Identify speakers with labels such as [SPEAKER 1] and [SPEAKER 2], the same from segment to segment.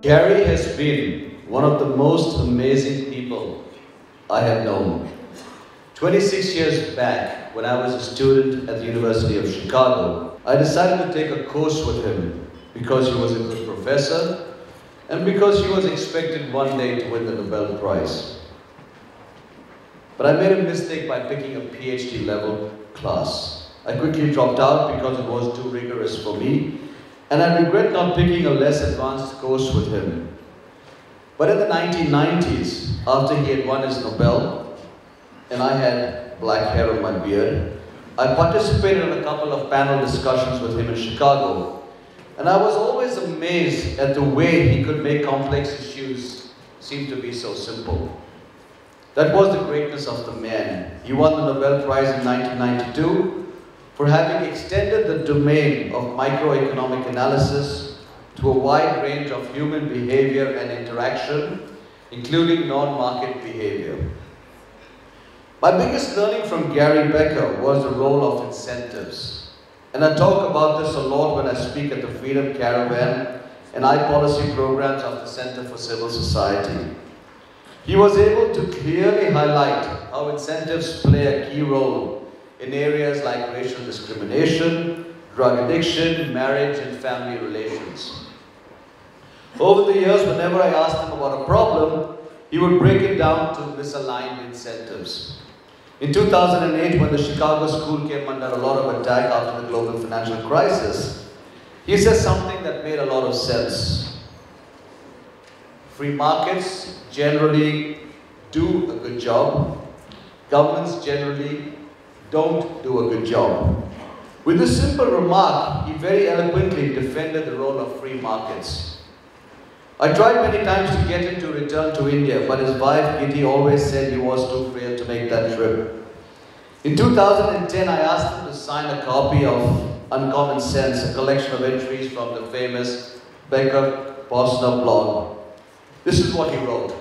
[SPEAKER 1] Gary has been one of the most amazing people I have known. 26 years back, when I was a student at the University of Chicago, I decided to take a course with him because he was a good professor and because he was expected one day to win the Nobel Prize. But I made a mistake by picking a PhD level class. I quickly dropped out because it was too rigorous for me, and I regret not picking a less advanced course with him. But in the 1990s, after he had won his Nobel, and I had black hair on my beard, I participated in a couple of panel discussions with him in Chicago, and I was always amazed at the way he could make complex issues seem to be so simple. That was the greatness of the man. He won the Nobel Prize in 1992 for having extended the domain of microeconomic analysis to a wide range of human behavior and interaction, including non-market behavior. My biggest learning from Gary Becker was the role of incentives. And I talk about this a lot when I speak at the Freedom Caravan and I-Policy programs of the Center for Civil Society. He was able to clearly highlight how incentives play a key role in areas like racial discrimination, drug addiction, marriage, and family relations. Over the years, whenever I asked him about a problem, he would break it down to misaligned incentives. In 2008, when the Chicago school came under a lot of attack after the global financial crisis, he said something that made a lot of sense. Free markets generally do a good job. Governments generally don't do a good job. With this simple remark, he very eloquently defended the role of free markets. I tried many times to get him to return to India, but his wife Kitty always said he was too frail to make that trip. In 2010, I asked him to sign a copy of Uncommon Sense, a collection of entries from the famous Becker-Posner blog. This is what he wrote.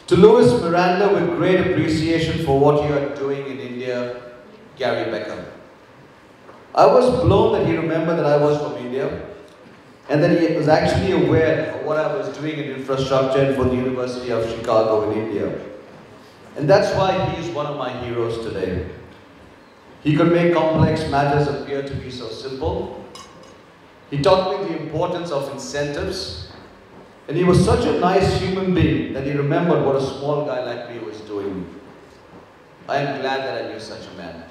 [SPEAKER 1] To Louis Miranda, with great appreciation for what you are doing in India, Gary Becker. I was blown that he remembered that I was from India and that he was actually aware of what I was doing in infrastructure and for the University of Chicago in India. And that's why he is one of my heroes today. He could make complex matters appear to be so simple. He taught me the importance of incentives. And he was such a nice human being that he remembered what a small guy like me was doing. I am glad that I knew such a man.